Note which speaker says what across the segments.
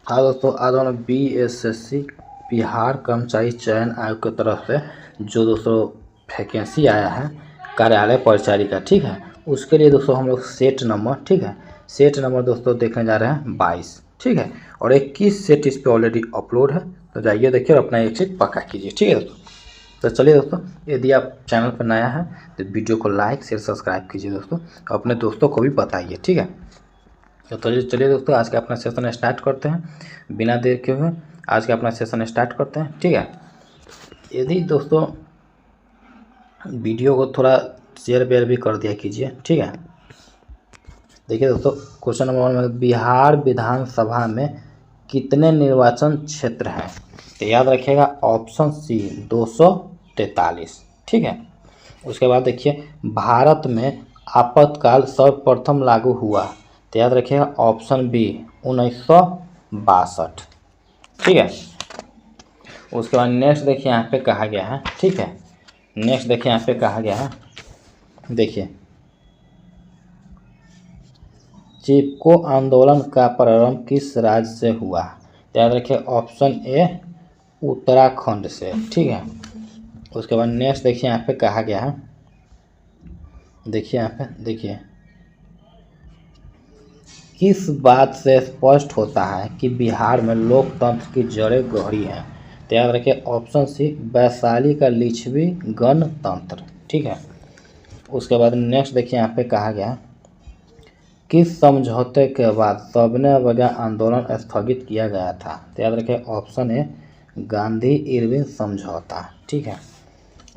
Speaker 1: हाँ दोस्तों, आज हम BSSC बिहार कर्मचारी चयन आयोग की तरफ से जो दोस्तों वैकेंसी आया है कार्यालय परिचारी का, ठीक है, उसके लिए दोस्तों हम लोग सेट नंबर, ठीक है, सेट नंबर दोस्तों देखने जा रहे हैं 22, ठीक है, और 21 सेट इस पर ऑलरेडी अपलोड है। तो जाइए देखिए और अपना एक सीट पक्का कीजिए, ठीक है दोस्तों। तो चलिए दोस्तों, यदि आप चैनल पर नया है तो वीडियो को लाइक शेयर सब्सक्राइब कीजिए दोस्तों, अपने दोस्तों को भी बताइए, ठीक है। तो चलिए दोस्तों, आज का अपना सेशन स्टार्ट करते हैं बिना देर के हुए। आज का अपना सेशन स्टार्ट करते हैं, ठीक है। यदि दोस्तों वीडियो को थोड़ा शेयर वेयर भी कर दिया कीजिए, ठीक है। देखिए दोस्तों, क्वेश्चन नंबर 1 में बिहार विधानसभा में कितने निर्वाचन क्षेत्र हैं? तो याद रखिएगा ऑप्शन सी 243, ठीक है। उसके बाद देखिए भारत में आपातकाल सर्वप्रथम लागू हुआ, तो याद रखिएगा ऑप्शन बी 1962, ठीक है। उसके बाद नेक्स्ट देखिए यहाँ पे कहा गया है, ठीक है। नेक्स्ट देखिए यहाँ पे कहा गया है, देखिए चिपको आंदोलन का प्रारंभ किस राज्य से हुआ? तो याद रखिए ऑप्शन ए उत्तराखंड से, ठीक है। उसके बाद नेक्स्ट देखिए यहाँ पे कहा गया है, देखिए यहाँ पे देखिए किस बात से स्पष्ट होता है कि बिहार में लोकतंत्र की जड़ें गहरी हैं? तो याद रखिए ऑप्शन सी वैशाली का लिच्छवी गणतंत्र, ठीक है। उसके बाद नेक्स्ट देखिए यहाँ पे कहा गया किस समझौते के बाद सबने वजह आंदोलन स्थगित किया गया था? तो याद रखिए ऑप्शन ए गांधी इरविन समझौता, ठीक है।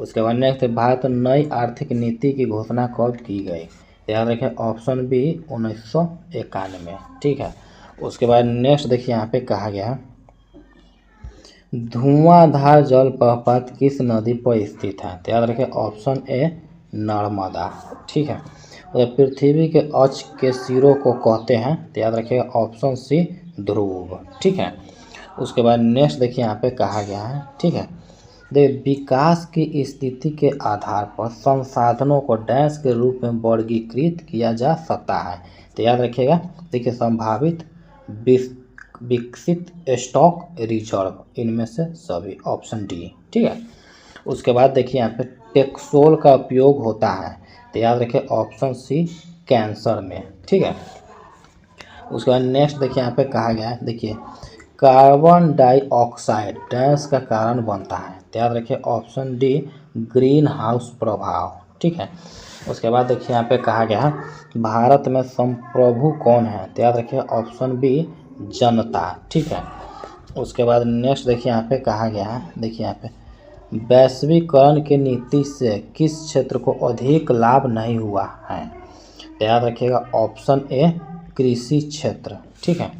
Speaker 1: उसके बाद नेक्स्ट भारत नई आर्थिक नीति की घोषणा कब की गई? याद रखें ऑप्शन बी 1991, ठीक है। उसके बाद नेक्स्ट देखिए यहाँ पे कहा गया धुआंधार जलप्रपात किस नदी पर स्थित है? तो याद रखें ऑप्शन ए नर्मदा, ठीक है। और पृथ्वी के अक्ष के सिरों को कहते हैं? तो याद रखिएगा ऑप्शन सी ध्रुव, ठीक है। उसके बाद नेक्स्ट देखिए यहाँ पे कहा गया है, ठीक है, विकास की स्थिति के आधार पर संसाधनों को डैश के रूप में वर्गीकृत किया जा सकता है? तो याद रखिएगा, देखिए संभावित विकसित स्टॉक रिजर्व, इनमें से सभी, ऑप्शन डी, ठीक है। उसके बाद देखिए यहाँ पे टेक्सोल का उपयोग होता है? तो याद रखिए ऑप्शन सी कैंसर में, ठीक है। उसके बाद नेक्स्ट देखिए यहाँ पे कहा गया है, देखिए कार्बन डाइऑक्साइड डैश का कारण बनता है? तो याद रखिए ऑप्शन डी ग्रीन हाउस प्रभाव, ठीक है। उसके बाद देखिए यहाँ पे कहा गया है भारत में संप्रभु कौन है? तो याद रखिए ऑप्शन बी जनता, ठीक है। उसके बाद नेक्स्ट देखिए यहाँ पे कहा गया है, देखिए यहाँ पे वैश्वीकरण की नीति से किस क्षेत्र को अधिक लाभ नहीं हुआ है? तो याद रखिएगा ऑप्शन ए कृषि क्षेत्र, ठीक है।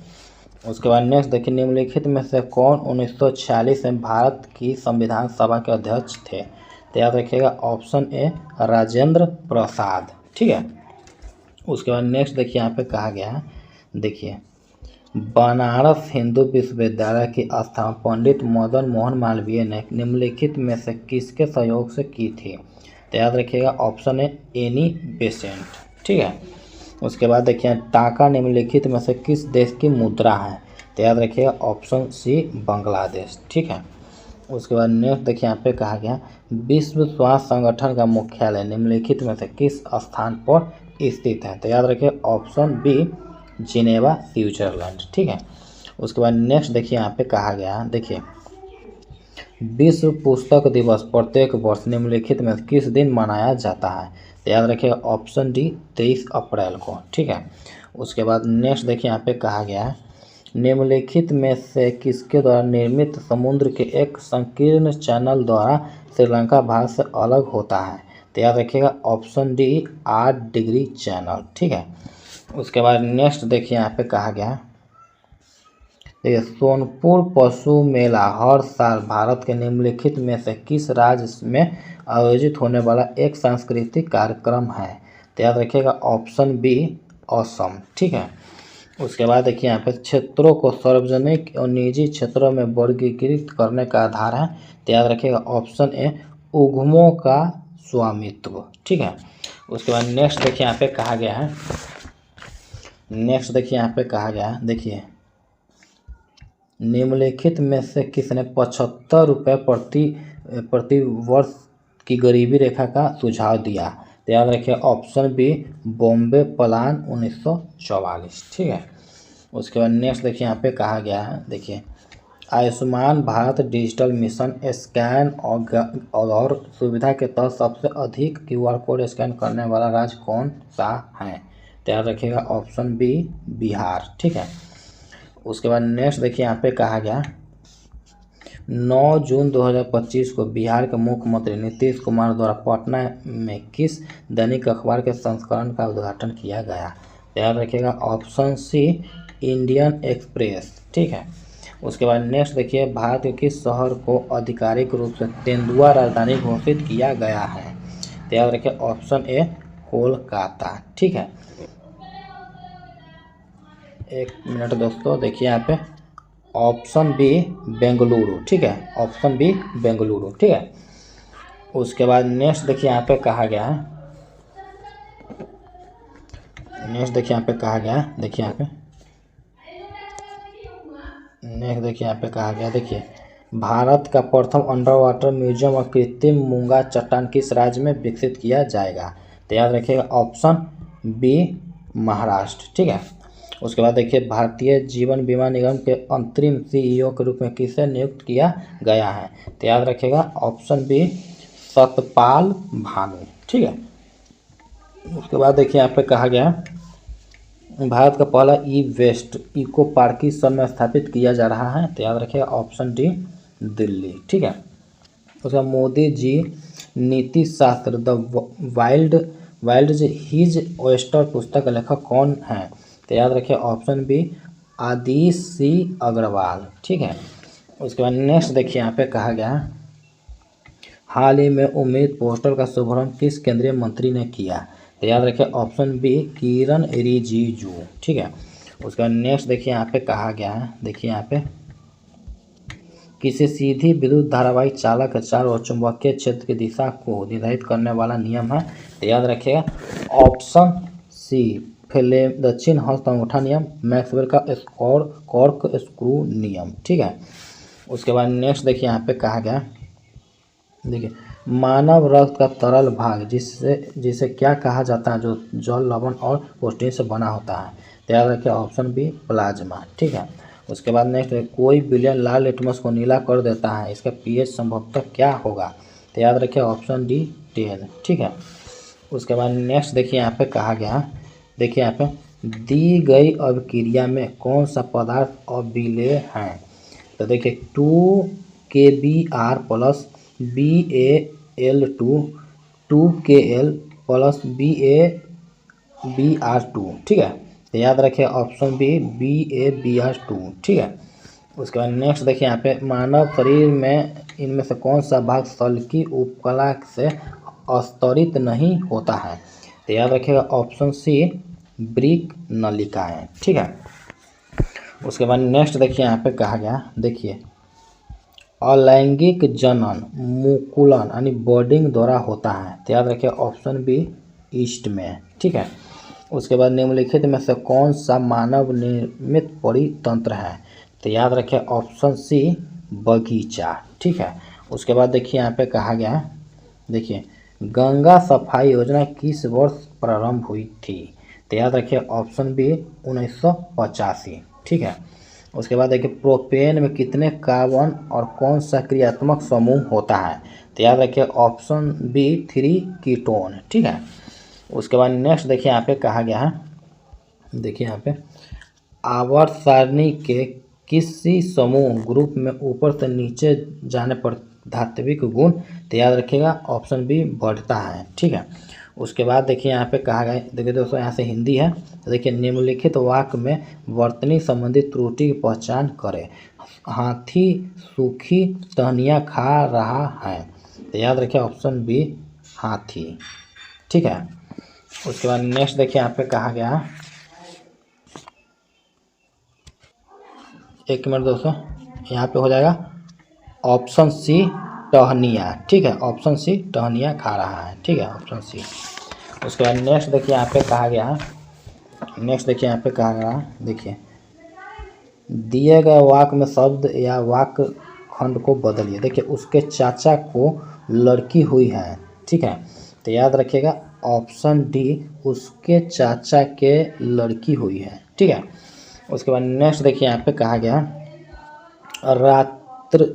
Speaker 1: उसके बाद नेक्स्ट देखिए निम्नलिखित में से कौन 1946 में भारत की संविधान सभा के अध्यक्ष थे? तो याद रखिएगा ऑप्शन ए राजेंद्र प्रसाद, ठीक है। उसके बाद नेक्स्ट देखिए यहाँ पे कहा गया है, देखिए बनारस हिंदू विश्वविद्यालय की स्थापना पंडित मदन मोहन मालवीय ने निम्नलिखित में से किसके सहयोग से की थी? तो याद रखिएगा ऑप्शन ए एनी बेसेंट, ठीक है। उसके बाद देखिए टाका निम्नलिखित में से किस देश की मुद्रा है? तो याद रखिएगा ऑप्शन सी बांग्लादेश, ठीक है। उसके बाद नेक्स्ट देखिए यहाँ पे कहा गया विश्व स्वास्थ्य संगठन का मुख्यालय निम्नलिखित में से किस स्थान पर स्थित है? तो याद रखिए ऑप्शन बी जिनेवा स्विट्जरलैंड, ठीक है। उसके बाद नेक्स्ट देखिए यहाँ पे कहा गया, देखिए विश्व पुस्तक दिवस प्रत्येक वर्ष निम्नलिखित में किस दिन मनाया जाता है? तो याद रखिए ऑप्शन डी 23 अप्रैल को, ठीक है। उसके बाद नेक्स्ट देखिए यहाँ पे कहा गया है निम्नलिखित में से किसके द्वारा निर्मित समुद्र के एक संकीर्ण चैनल द्वारा श्रीलंका भारत से अलग होता है? तो याद रखिएगा ऑप्शन डी 8 डिग्री चैनल, ठीक है। उसके बाद नेक्स्ट देखिए यहाँ पे कहा गया है देखिए सोनपुर पशु मेला हर साल भारत के निम्नलिखित में से किस राज्य में आयोजित होने वाला एक सांस्कृतिक कार्यक्रम है? तो याद रखिएगा ऑप्शन बी असम, ठीक है। उसके बाद देखिए यहाँ पे क्षेत्रों को सार्वजनिक और निजी क्षेत्रों में वर्गीकृत करने का आधार है? तो याद रखिएगा ऑप्शन ए उद्यमों का स्वामित्व, ठीक है। उसके बाद नेक्स्ट देखिए यहाँ पे कहा गया है, नेक्स्ट देखिए यहाँ पे कहा गया है, देखिए निम्नलिखित में से किसने 75 रुपये प्रति वर्ष की गरीबी रेखा का सुझाव दिया? तो याद रखिए ऑप्शन बी बॉम्बे प्लान 1944। ठीक है। उसके बाद नेक्स्ट देखिए यहाँ पे कहा गया है, देखिए Ayushman Bharat digital mission scan और सुविधा के तहत सबसे अधिक QR कोड स्कैन करने वाला राज्य कौन सा है? तो याद रखिएगा ऑप्शन बी बिहार। ठीक है। उसके बाद नेक्स्ट देखिए यहाँ पे कहा गया 9 जून 2025 को बिहार के मुख्यमंत्री नीतीश कुमार द्वारा पटना में किस दैनिक अखबार के संस्करण का उद्घाटन किया गया? तो याद रखिएगा ऑप्शन सी इंडियन एक्सप्रेस। ठीक है। उसके बाद नेक्स्ट देखिए भारत के किस शहर को आधिकारिक रूप से तेंदुआ राजधानी घोषित किया गया है? तो याद रखिए ऑप्शन ए कोलकाता। ठीक है। एक मिनट दोस्तों, देखिए यहाँ पे ऑप्शन बी बेंगलुरु। ठीक है, ऑप्शन बी बेंगलुरु। ठीक है। उसके बाद नेक्स्ट देखिए यहाँ पे कहा गया है, नेक्स्ट देखिए यहाँ पे कहा गया है, देखिए यहाँ पे नेक्स्ट देखिए यहाँ पे कहा गया, देखिए भारत का प्रथम अंडर वाटर म्यूजियम और कृत्रिम मूंगा चट्टान किस राज्य में विकसित किया जाएगा? तो याद रखिएगा ऑप्शन बी महाराष्ट्र। ठीक है। उसके बाद देखिए भारतीय जीवन बीमा निगम के अंतरिम CEO के रूप में किसे नियुक्त किया गया है? तो याद रखिएगा ऑप्शन बी सतपाल भानु। ठीक है। उसके बाद देखिए यहाँ पे कहा गया भारत का पहला ई-वेस्ट इको पार्क किस शहर में स्थापित किया जा रहा है? तो याद रखिएगा ऑप्शन डी दिल्ली। ठीक है। उसका मोदी जी नीति शास्त्र द वाइल्ड हिज ओएस्टर पुस्तक का लेखक कौन है? तो याद रखिए ऑप्शन बी आदिश सी अग्रवाल। ठीक है। उसके बाद नेक्स्ट देखिए यहाँ पे कहा गया हाल ही में उम्मीद पोर्टल का शुभारंभ किस केंद्रीय मंत्री ने किया? तो याद रखिए ऑप्शन बी किरण रिजिजू। ठीक है। उसके बाद नेक्स्ट देखिए यहाँ पे कहा गया है, देखिए यहाँ पे किसी सीधी विद्युत धारावाही चालक चार और चुंबकीय क्षेत्र की दिशा को निर्धारित करने वाला नियम है? तो याद रखिएगा ऑप्शन सी फ्लेम दक्षिण हस्त अंगूठा नियम, मैक्सवेल का कॉर्क स्क्रू नियम। ठीक है। उसके बाद नेक्स्ट देखिए यहाँ पे कहा गया, देखिए मानव रक्त का तरल भाग जिसे क्या कहा जाता है जो जल लवण और प्रोटीन से बना होता है? तो याद रखिए ऑप्शन बी प्लाज्मा। ठीक है। उसके बाद नेक्स्ट कोई विलयन लाल लिटमस को नीला कर देता है, इसका pH संभवतः क्या होगा? तो याद रखिए ऑप्शन डी 10। ठीक है। उसके बाद नेक्स्ट देखिए यहाँ पे कहा गया, देखिए यहाँ पे दी गई अभिक्रिया में कौन सा पदार्थ अविलेय है? तो देखिए 2 KBr plus BaL2 2 KL plus BaBr2। ठीक है। तो याद रखिए ऑप्शन बी BaBr2। ठीक है। उसके बाद नेक्स्ट देखिए यहाँ पे मानव शरीर में इनमें से कौन सा भाग सल्की उपकला से अस्तरित नहीं होता है? तो याद रखिएगा ऑप्शन सी ब्रिक नलिकाएं। ठीक है। उसके बाद नेक्स्ट देखिए यहाँ पे कहा गया, देखिए अलैंगिक जनन मुकुलन यानी बर्डिंग द्वारा होता है? तो याद रखिए ऑप्शन बी ईस्ट में। ठीक है। उसके बाद निम्नलिखित में से कौन सा मानव निर्मित परितंत्र है? तो याद रखिए ऑप्शन सी बगीचा। ठीक है। उसके बाद देखिए यहाँ पे कहा गया, देखिए गंगा सफाई योजना किस वर्ष प्रारंभ हुई थी? तो याद रखिए ऑप्शन बी 1985। ठीक है। उसके बाद देखिए प्रोपेन में कितने कार्बन और कौन सा क्रियात्मक समूह होता है? तो याद रखिए ऑप्शन बी 3 कीटोन। ठीक है। उसके बाद नेक्स्ट देखिए यहाँ पे कहा गया है, देखिए यहाँ पे आवर्त सारणी के किसी समूह ग्रुप में ऊपर से नीचे जाने पर धात्विक गुण? तो याद रखिएगा ऑप्शन बी बढ़ता है। ठीक है। उसके बाद देखिए यहाँ पे कहा गया, देखिए दोस्तों यहाँ से हिंदी है, तो देखिए निम्नलिखित वाक्य में वर्तनी संबंधी त्रुटि की पहचान करें। हाथी सूखी टहनियाँ खा रहा है? तो याद रखिए ऑप्शन बी हाथी। ठीक है। उसके बाद नेक्स्ट देखिए यहाँ पे कहा गया, एक मिनट दोस्तों, यहाँ पे हो जाएगा ऑप्शन सी टहनियाँ। ठीक है। ऑप्शन सी टहनियाँ खा रहा है। ठीक है, ऑप्शन सी। उसके बाद नेक्स्ट देखिए यहाँ पे कहा गया, नेक्स्ट देखिए यहाँ पे कहा गया, देखिए दिए गए वाक्य में शब्द या वाक्य खंड को बदलिए। देखिए उसके चाचा को लड़की हुई है, ठीक है, तो याद रखिएगा ऑप्शन डी उसके चाचा के लड़की हुई है, ठीक है। उसके बाद नेक्स्ट देखिए यहाँ पे कहा गया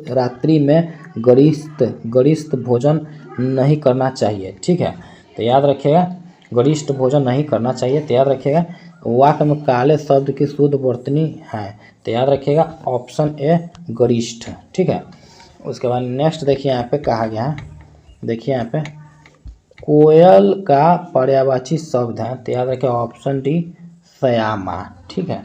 Speaker 1: रात्रि में गरिष्ठ भोजन नहीं करना चाहिए, ठीक है, तो याद रखिएगा गरिष्ठ भोजन नहीं करना चाहिए, तो याद रखिएगा वाक्य में काले शब्द की शुद्ध वर्तनी है, तो याद रखिएगा ऑप्शन ए गरिष्ठ, ठीक है। उसके बाद नेक्स्ट देखिए यहाँ पे कहा गया है, देखिए यहाँ पे कोयल का पर्यायवाची शब्द है, तो याद रखिए ऑप्शन डी श्यामा, ठीक है।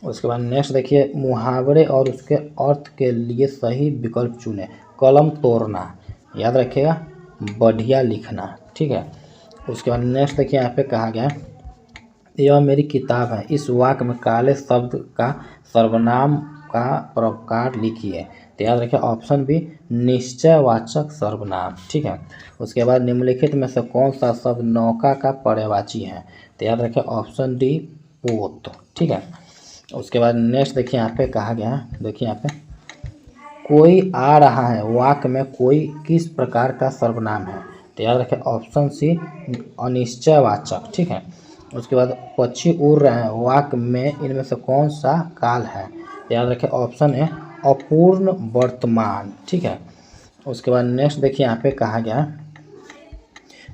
Speaker 1: उसके बाद नेक्स्ट देखिए मुहावरे और उसके अर्थ के लिए सही विकल्प चुने। कलम तोड़ना, याद रखिएगा बढ़िया लिखना, ठीक है। उसके बाद नेक्स्ट देखिए यहाँ पे कहा गया यह मेरी किताब है, इस वाक्य में काले शब्द का सर्वनाम का प्रकार लिखिए, तो याद रखिए ऑप्शन बी निश्चयवाचक सर्वनाम, ठीक है। उसके बाद निम्नलिखित में से कौन सा शब्द नौका का पर्यायवाची है, तो याद रखिए ऑप्शन डी पोत, ठीक है। उसके बाद नेक्स्ट देखिए यहाँ पे कहा गया है, देखिए यहाँ पे कोई आ रहा है वाक्य में कोई किस प्रकार का सर्वनाम है, तो याद रखें ऑप्शन सी अनिश्चयवाचक, ठीक है। उसके बाद पक्षी उड़ रहे हैं वाक्य में इनमें से कौन सा काल है, तो याद रखें ऑप्शन ए अपूर्ण वर्तमान, ठीक है। उसके बाद नेक्स्ट देखिए यहाँ पे कहा गया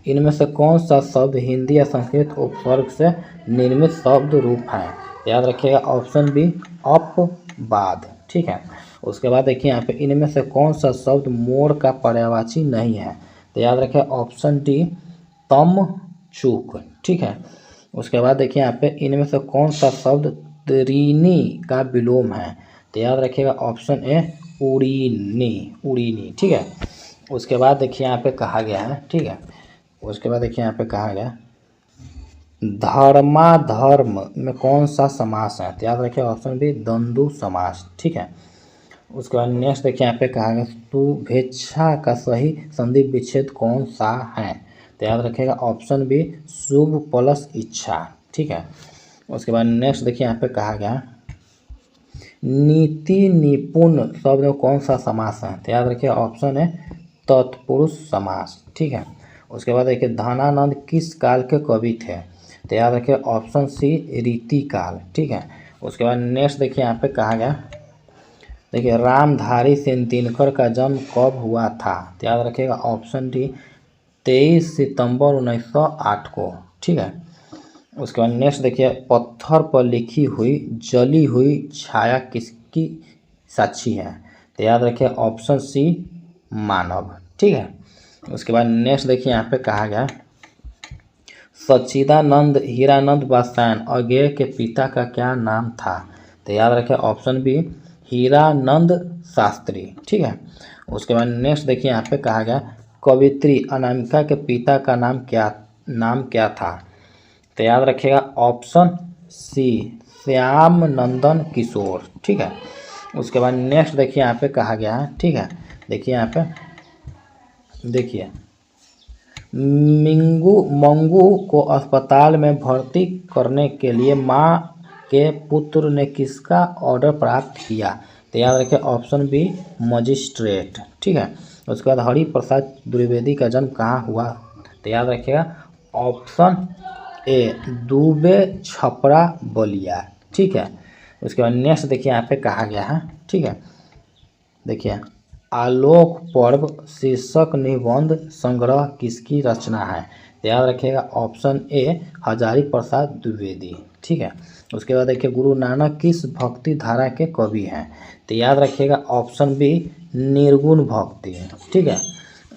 Speaker 1: इनमें से कौन सा शब्द हिंदी या संस्कृत उपसर्ग से निर्मित शब्द रूप है, याद रखिएगा ऑप्शन बी अपवाद, ठीक है। उसके बाद देखिए यहाँ पे इनमें से कौन सा शब्द मोर का पर्यायवाची नहीं है, तो याद रखिए ऑप्शन डी तम चूक, ठीक है। उसके बाद देखिए यहाँ पे इनमें से कौन सा शब्द त्रीनी का विलोम है, तो याद रखिएगा ऑप्शन ए उड़ीनी, ठीक है। उसके बाद देखिए यहाँ पे कहा गया है, ठीक है। उसके बाद देखिए यहाँ पे कहा गया धर्माधर्म में कौन सा समास है, तो याद रखिए ऑप्शन बी द्वंद्व समास, ठीक है। उसके बाद नेक्स्ट देखिए यहाँ पे कहा गया शुभेच्छा का सही संधि विच्छेद कौन सा है, तो याद रखिएगा ऑप्शन बी शुभ प्लस इच्छा, ठीक है। उसके बाद नेक्स्ट देखिए यहाँ पे कहा गया नीति निपुण शब्द में कौन सा समास है, तो याद रखिए ऑप्शन है तत्पुरुष समास, ठीक है। उसके बाद देखिए धनानंद किस काल के कवि थे, तो याद रखिए ऑप्शन सी रीतिकाल, ठीक है। उसके बाद नेक्स्ट देखिए यहाँ पे कहा गया देखिए रामधारी सिंह दिनकर का जन्म कब हुआ था, तो याद रखिएगा ऑप्शन डी 23 सितंबर 1908 को, ठीक है। उसके बाद नेक्स्ट देखिए पत्थर पर लिखी हुई जली हुई छाया किसकी साक्षी है, तो याद रखिए ऑप्शन सी मानव, ठीक है। उसके बाद नेक्स्ट देखिए यहाँ पे कहा गया सच्चिदानंद हीरानंद बादशाह अज्ञेय के पिता का क्या नाम था, तो याद रखें ऑप्शन बी हीरानंद शास्त्री, ठीक है। उसके बाद नेक्स्ट देखिए यहाँ पे कहा गया कवित्री अनामिका के पिता का नाम क्या था, तो याद रखिएगा ऑप्शन सी श्याम नंदन किशोर, ठीक है। उसके बाद नेक्स्ट देखिए यहाँ पे कहा गया है, ठीक है। देखिए यहाँ पे देखिए मंगू को अस्पताल में भर्ती करने के लिए माँ के पुत्र ने किसका ऑर्डर प्राप्त किया, तो याद रखिए ऑप्शन बी मजिस्ट्रेट, ठीक है। उसके बाद हरि प्रसाद द्विवेदी का जन्म कहाँ हुआ, तो याद रखिएगा ऑप्शन ए दुबे छपरा बलिया, ठीक है। उसके बाद नेक्स्ट देखिए यहाँ पे कहा गया है, ठीक है। देखिए आलोक पर्व शीर्षक निबंध संग्रह किसकी रचना है, तो याद रखिएगा ऑप्शन ए हजारी प्रसाद द्विवेदी, ठीक है। उसके बाद देखिए गुरु नानक किस भक्ति धारा के कवि हैं, तो याद रखिएगा ऑप्शन बी निर्गुण भक्ति, ठीक है।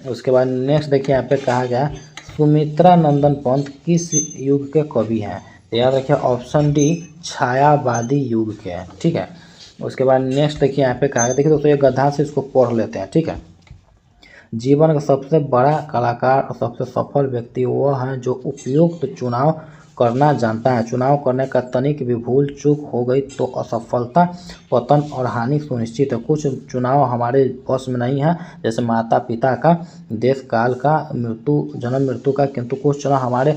Speaker 1: उसके बाद नेक्स्ट देखिए यहाँ पे कहा गया सुमित्रा नंदन पंत किस युग के कवि हैं, तो याद रखिए ऑप्शन डी छायावादी युग के, ठीक है। उसके बाद नेक्स्ट देखिए यहाँ पे कहा गया, देखिए दोस्तों ये गधा से इसको पढ़ लेते हैं, ठीक है। जीवन का सबसे बड़ा कलाकार और सबसे सफल व्यक्ति वह है जो उपयुक्त चुनाव करना जानता है। चुनाव करने का तनिक भी भूल चूक हो गई तो असफलता, पतन और हानि सुनिश्चित है। कुछ चुनाव हमारे बस में नहीं है, जैसे माता पिता का, देश काल का, जन्म मृत्यु का, किंतु कुछ चुनाव हमारे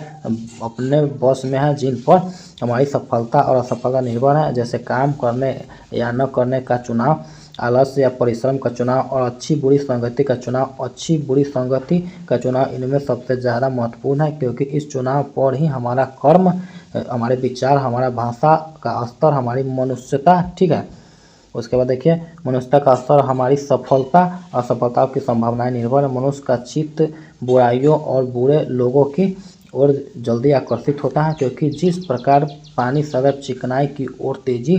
Speaker 1: अपने बस में है जिन पर हमारी सफलता और असफलता निर्भर है, जैसे काम करने या न करने का चुनाव, आलस्य या परिश्रम का चुनाव और अच्छी बुरी संगति का चुनाव। अच्छी बुरी संगति का चुनाव इनमें सबसे ज़्यादा महत्वपूर्ण है, क्योंकि इस चुनाव पर ही हमारा कर्म, हमारे विचार, हमारा भाषा का स्तर, हमारी मनुष्यता, ठीक है। उसके बाद देखिए, मनुष्यता का स्तर, हमारी सफलता और असफलता की संभावनाएं निर्भर है। मनुष्य का चित्त बुराइयों और बुरे लोगों की ओर जल्दी आकर्षित होता है, क्योंकि जिस प्रकार पानी सदैव चिकनाई की ओर तेजी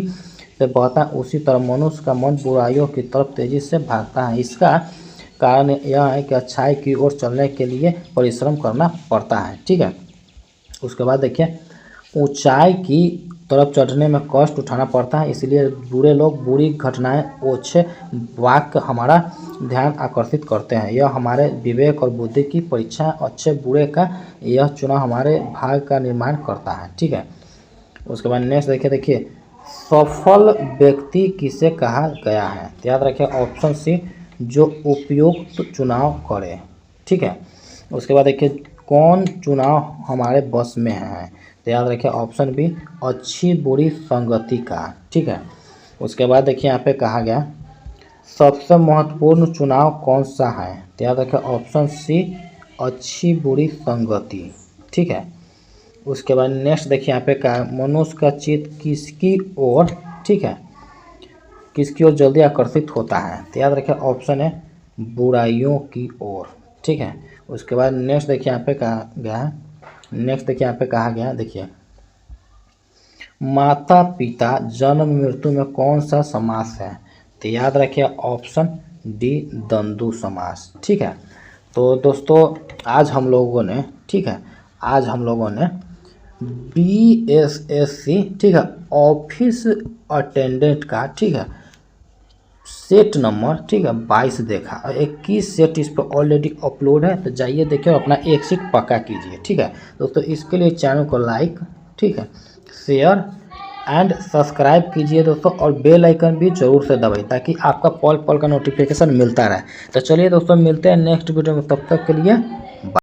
Speaker 1: से बहता है, उसी तरह मनुष्य का मन बुराइयों की तरफ तेजी से भागता है। इसका कारण यह है कि अच्छाई की ओर चलने के लिए परिश्रम करना पड़ता है, ठीक है। उसके बाद देखिए, ऊंचाई की तरफ चढ़ने में कष्ट उठाना पड़ता है, इसलिए बुरे लोग बुरी घटनाएं, ओछे वाक्य हमारा ध्यान आकर्षित करते हैं। यह हमारे विवेक और बुद्धि की परीक्षा, अच्छे बुरे का यह चुनाव हमारे भाग्य का निर्माण करता है, ठीक है। उसके बाद नेक्स्ट देखिए, सफल व्यक्ति किसे कहा गया है? तो याद रखिए ऑप्शन सी, जो उपयुक्त चुनाव करे, ठीक है। उसके बाद देखिए, कौन चुनाव हमारे बस में है? तो याद रखिए ऑप्शन बी, अच्छी बुरी संगति का, ठीक है। उसके बाद देखिए यहाँ पे कहा गया, सबसे महत्वपूर्ण चुनाव कौन सा है? तो याद रखिए ऑप्शन सी, अच्छी बुरी संगति, ठीक है। उसके बाद नेक्स्ट देखिए यहाँ पे कहा, मनुष्य का चित्त किसकी ओर, ठीक है, किसकी ओर जल्दी आकर्षित होता है? तो याद रखिए ऑप्शन है बुराइयों की ओर, ठीक है। उसके बाद नेक्स्ट देखिए यहाँ पे कहा गया है, नेक्स्ट देखिए यहाँ पे कहा गया, देखिए माता पिता जन्म मृत्यु में कौन सा समास है? तो याद रखिए ऑप्शन डी, द्वंद्व समास, ठीक है। तो दोस्तों आज हम लोगों ने, ठीक है, आज हम लोगों ने BSSC, ठीक है, ऑफिस अटेंडेंट का, ठीक है, सेट नंबर, ठीक है, 22 देखा। 21 सेट इस पर ऑलरेडी अपलोड है, तो जाइए देखिए और अपना एक सीट पक्का कीजिए, ठीक है दोस्तों। इसके लिए चैनल को लाइक, ठीक है, शेयर एंड सब्सक्राइब कीजिए दोस्तों, और बेल आइकन भी जरूर से दबाइए ताकि आपका पल पल का नोटिफिकेशन मिलता रहे। तो चलिए दोस्तों, मिलते हैं नेक्स्ट वीडियो में, तब तक के लिए